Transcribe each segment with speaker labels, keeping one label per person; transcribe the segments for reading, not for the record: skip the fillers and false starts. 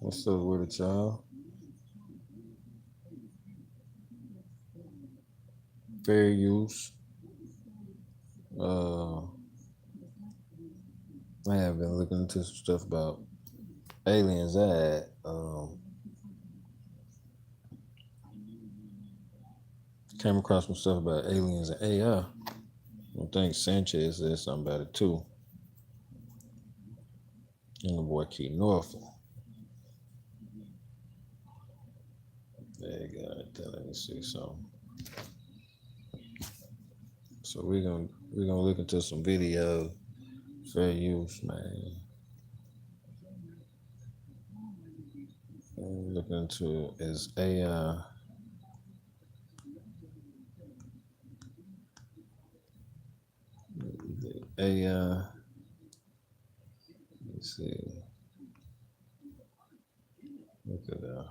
Speaker 1: What's up with it, y'all? Fair use. Uh, I have been looking into some stuff about aliens. Came across some stuff about aliens and AI. I think Sanchez said something about it too. And the boy Key Norfolk. There you go. Right there. Let me see something. So we're gonna look into some video. Fair use, man. We're looking into is AI. Let's see. Look at that.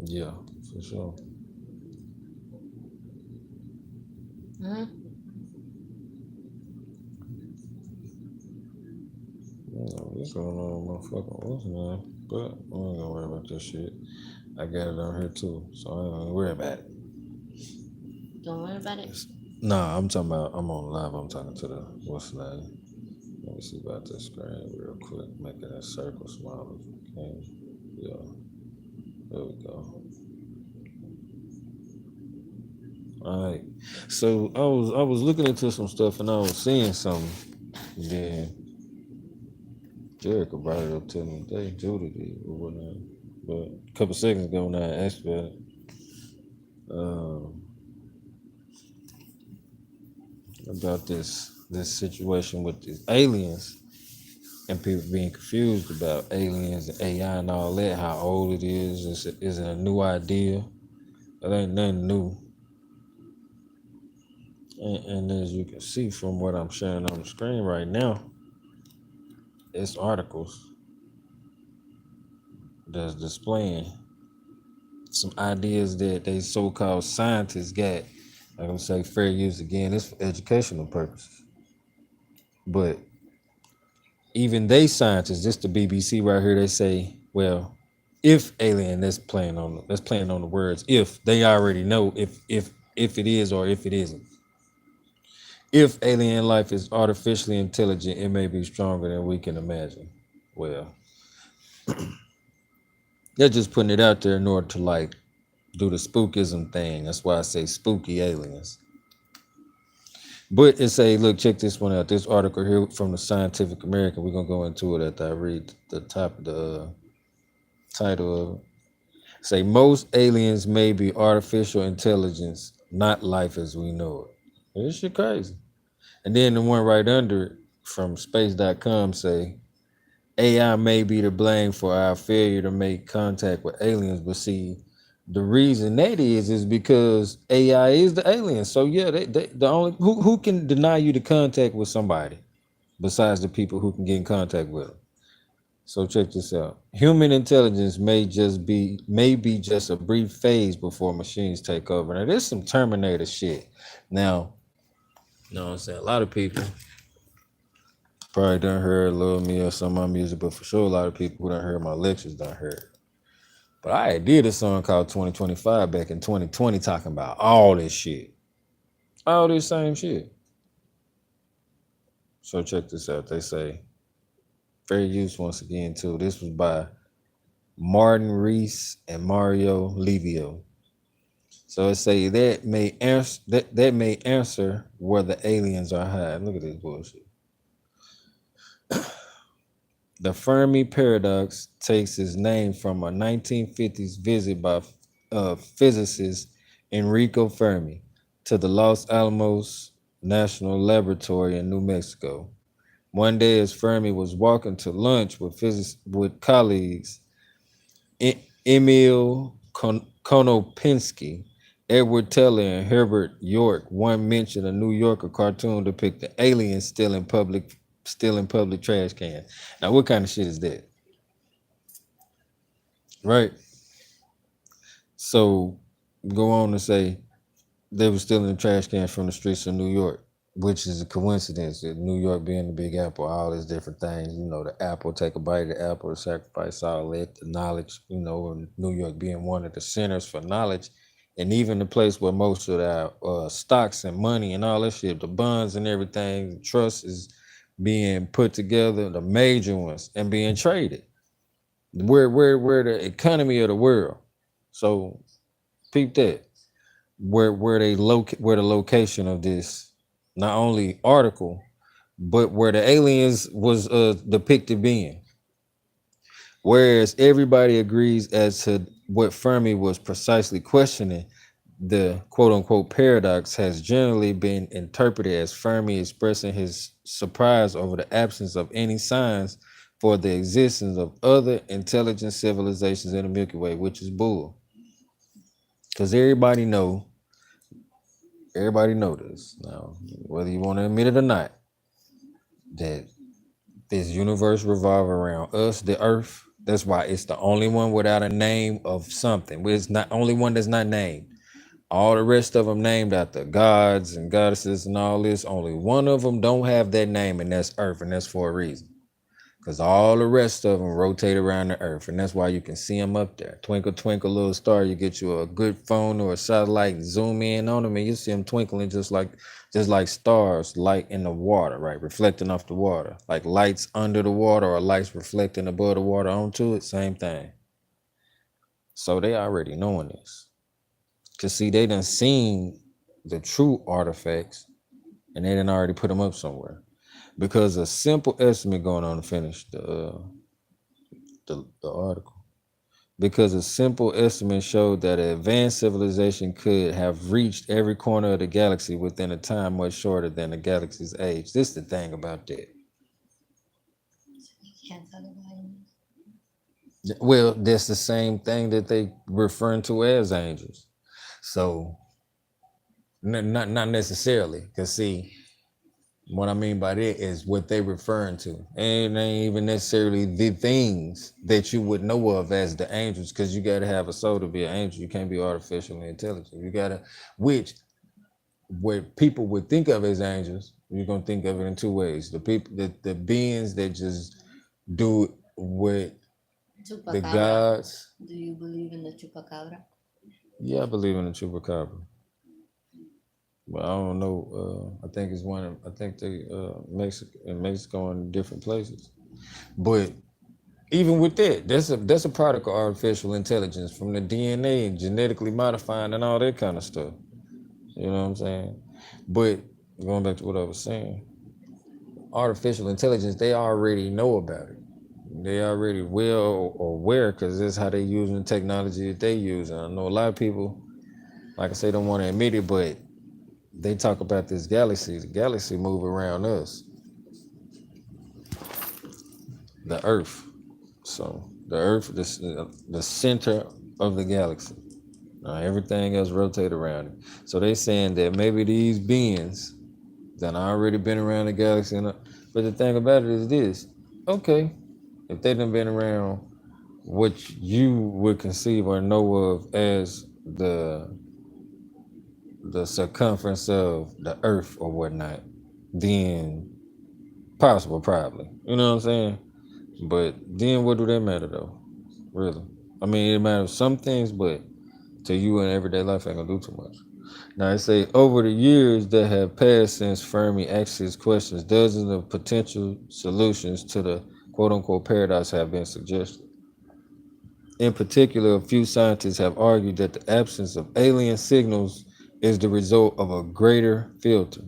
Speaker 1: Yeah, for sure.
Speaker 2: Hmm.
Speaker 1: This going on, motherfucker. What's name? But I ain't gonna worry about this shit. I got it on here too, so I ain't gonna worry about it.
Speaker 2: Don't worry about it.
Speaker 1: Nah, I'm talking about. I'm on live. I'm talking to the what's the name? Let me see about this screen real quick. Making that circle smaller. Okay. Yeah. There we go. All right. So I was looking into some stuff and I was seeing something. Then Jericho brought it up to me today. Judah did or whatnot. But a couple seconds ago when I asked about it, um, about this situation with these aliens and people being confused about aliens and AI and all that, how old it is it a new idea? It ain't nothing new. And as you can see from what I'm sharing on the screen right now, it's articles that's displaying some ideas that they so-called scientists got. I'm gonna say fair use again. It's for educational purposes, but even they scientists, just the BBC right here, they say, well, if alien, that's playing on the words. If they already know if it is or if it isn't. If alien life is artificially intelligent, it may be stronger than we can imagine. Well, they're just putting it out there in order to like do the spookism thing. That's why I say spooky aliens. But it's a look, check this one out. This article here from the Scientific American. We're gonna go into it after I read the top of the title of it. Say most aliens may be artificial intelligence, not life as we know it. This shit crazy. And then the one right under it from space.com say AI may be to blame for our failure to make contact with aliens, but see, the reason that is because AI is the alien. So yeah, they the only who can deny you the contact with somebody besides the people who can get in contact with them. So check this out. Human intelligence may be just a brief phase before machines take over. Now there's some Terminator shit. Now, you know what I'm saying? A lot of people probably done heard Love Me or some of my music, but for sure a lot of people who done heard my lectures done heard. But I did a song called 2025 back in 2020 talking about all this shit. All this same shit. So check this out. They say fair use once again too. This was by Martin Reese and Mario Livio. So it say that may answer where the aliens are hiding. Look at this bullshit. The Fermi paradox takes its name from a 1950s visit by physicist Enrico Fermi to the Los Alamos National Laboratory in New Mexico. One day, as Fermi was walking to lunch with colleagues, Emil Konopinski, Edward Teller, and Herbert York, one mentioned a New Yorker cartoon depicting aliens stealing public trash cans. Now, what kind of shit is that? Right? So go on to say they were stealing the trash cans from the streets of New York, which is a coincidence. That New York being the Big Apple, all these different things. You know, the apple, take a bite of the apple, the sacrifice, all that, the knowledge. You know, and New York being one of the centers for knowledge, and even the place where most of our stocks and money and all that shit, the bonds and everything, the trust is being put together, the major ones, and being traded. Where the economy of the world. So peep that. Where the location of this not only article, but where the aliens was depicted being. Whereas everybody agrees as to what Fermi was precisely questioning, the quote unquote paradox has generally been interpreted as Fermi expressing his surprise over the absence of any signs for the existence of other intelligent civilizations in the Milky Way, which is bull. Because everybody know this now, whether you want to admit it or not, that this universe revolves around us, the Earth. That's why it's the only one without a name of something. It's not only one that's not named. All the rest of them named after gods and goddesses and all this. Only one of them don't have that name, and that's Earth, and that's for a reason. Because all the rest of them rotate around the Earth, and that's why you can see them up there. Twinkle, twinkle, little star. You get you a good phone or a satellite and zoom in on them, and you see them twinkling just like stars, light in the water, right? Reflecting off the water, like lights under the water or lights reflecting above the water onto it. Same thing. So they already knowing this. Cause see, they done seen the true artifacts, and they done already put them up somewhere. Because a simple estimate going on to finish the article. Because a simple estimate showed that an advanced civilization could have reached every corner of the galaxy within a time much shorter than the galaxy's age. This is the thing about that.
Speaker 2: Can't talk about it.
Speaker 1: Well, that's the same thing that they referring to as angels. So not necessarily. Because see, what I mean by that is what they referring to. And it ain't even necessarily the things that you would know of as the angels, because you got to have a soul to be an angel. You can't be artificially intelligent. You got to, which what people would think of as angels, you're going to think of it in two ways. The people, the beings that just do what the
Speaker 2: Chupacabra.
Speaker 1: gods.
Speaker 2: Do you believe in the chupacabra?
Speaker 1: Yeah, I believe in the chupacabra. But I don't know. I think it's one of, I think they Mexico and different places. But even with that, that's a product of artificial intelligence from the DNA and genetically modifying and all that kind of stuff. You know what I'm saying? But going back to what I was saying, artificial intelligence, they already know about it. They already well aware, because that's how they using the technology that they use. And I know a lot of people, like I say, don't want to admit it, but they talk about this galaxy. The galaxy move around us, the Earth. So the Earth is the center of the galaxy. Everything else rotate around it. So they saying that maybe these beings that already been around the galaxy. But the thing about it is this: okay, if they done been around what you would conceive or know of as the circumference of the Earth or whatnot, then possible, probably. You know what I'm saying? But then what do that matter though? Really? I mean, it matters some things, but to you in everyday life ain't gonna do too much. Now I say over the years that have passed since Fermi asked his questions, dozens of potential solutions to the quote unquote paradox have been suggested. In particular, a few scientists have argued that the absence of alien signals is the result of a great filter,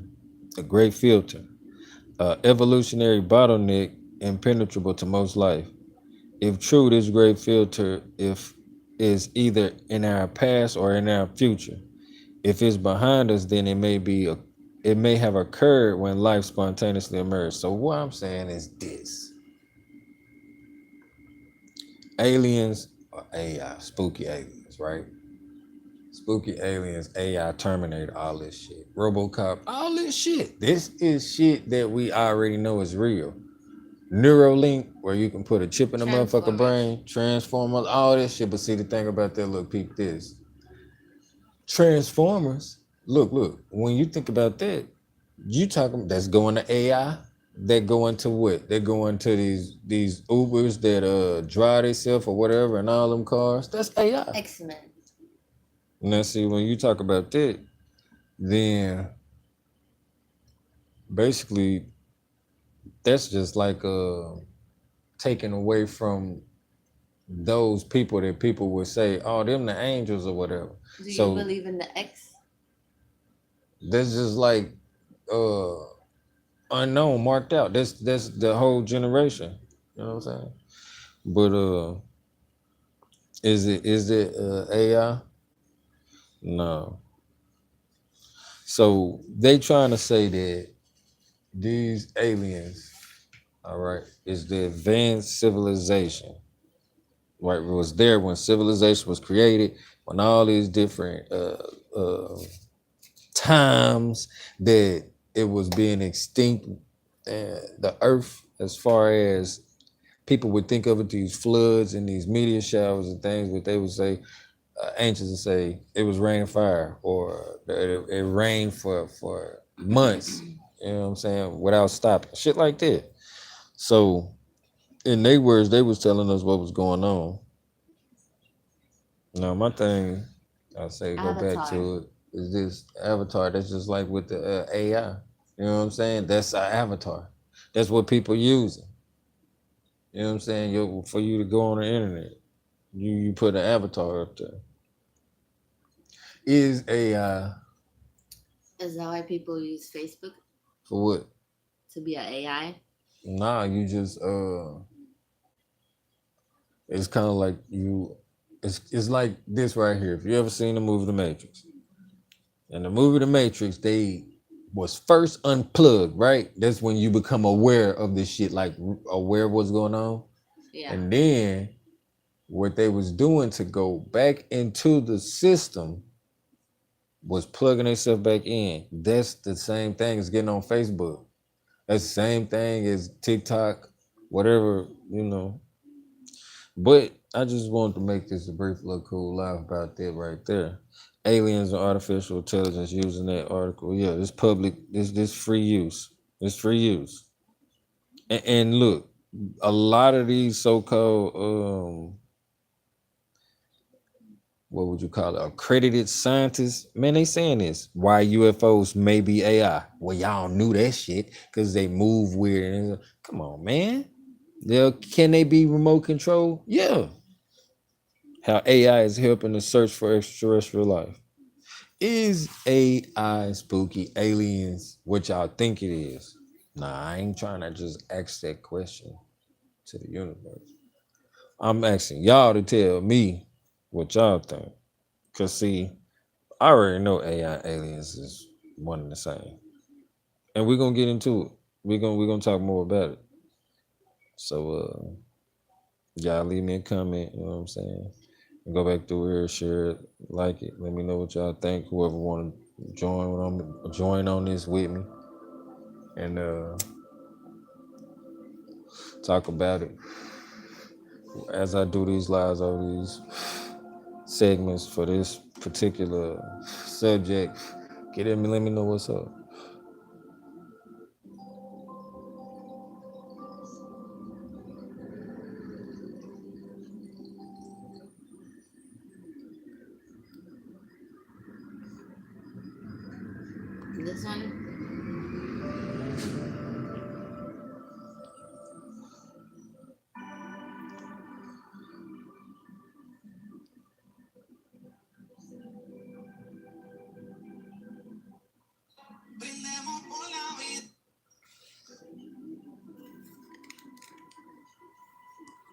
Speaker 1: evolutionary bottleneck impenetrable to most life. If true, this great filter is either in our past or in our future. If it's behind us, then it may have occurred when life spontaneously emerged. So what I'm saying is this: aliens are AI, spooky aliens, right? Spooky aliens, AI, Terminator, all this shit, RoboCop, all this shit. This is shit that we already know is real. Neuralink, where you can put a chip in the motherfucker brain, Transformers, all this shit. But see, the thing about that, look, peep this. Transformers look. When you think about that, you talking that's going to AI. They're going to what? They're going to these Ubers that drive themselves or whatever, and all them cars. That's AI.
Speaker 2: X-Men.
Speaker 1: Now, see, when you talk about that, then basically that's just like taken away from those people that people would say, "Oh, them the angels or whatever."
Speaker 2: Do you
Speaker 1: So
Speaker 2: believe in the X?
Speaker 1: that's just like unknown, marked out. That's the whole generation. You know what I'm saying? But is it AI? No. So they trying to say that these aliens, all right, is the advanced civilization. Right, it was there when civilization was created, when all these different times that it was being extinct, the earth, as far as people would think of it, these floods and these meteor showers and things, but they would say, ancients would say it was rain and fire, or it rained for months, you know what I'm saying, without stopping, shit like that. So in their words, they was telling us what was going on. Now my thing, I say go back
Speaker 2: Avatar.
Speaker 1: to it, is this avatar. That's just like with the AI. You know what I'm saying? That's our avatar. That's what people using. You know what I'm saying? For you to go on the internet, you put an avatar up there. Is AI
Speaker 2: Is that why people use Facebook
Speaker 1: for what?
Speaker 2: to be an AI?
Speaker 1: Nah, you just it's kind of like it's like this right here. If you ever seen the movie The Matrix, in the movie The Matrix, they was first unplugged, right? That's when you become aware of this shit, like aware of what's going on.
Speaker 2: Yeah.
Speaker 1: And then what they was doing to go back into the system was plugging themselves back in. That's the same thing as getting on Facebook. That's the same thing as TikTok, whatever, you know. But I just wanted to make this a brief little cool laugh about that right there. Aliens and artificial intelligence using that article. Yeah, it's public. This free use. It's free use. And look, a lot of these so-called what would you call it? Accredited scientists, man, they saying this. Why UFOs may be AI. Well, y'all knew that shit because they move weird. And come on, man. Can they be remote control? Yeah. How AI is helping to search for extraterrestrial life. Is AI spooky aliens what y'all think it is? Nah, I ain't trying to just ask that question to the universe. I'm asking y'all to tell me what y'all think. Cause see, I already know AI aliens is one and the same. And we're gonna get into it. We're gonna talk more about it. So y'all leave me a comment, you know what I'm saying? And go back through here, share it, like it. Let me know what y'all think. Whoever wanna join on this with me and talk about it. As I do these lives over these segments for this particular subject, get at me, let me know what's up.
Speaker 2: This one?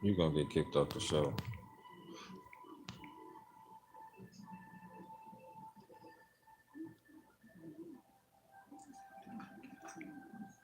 Speaker 1: You're gonna get kicked off the show.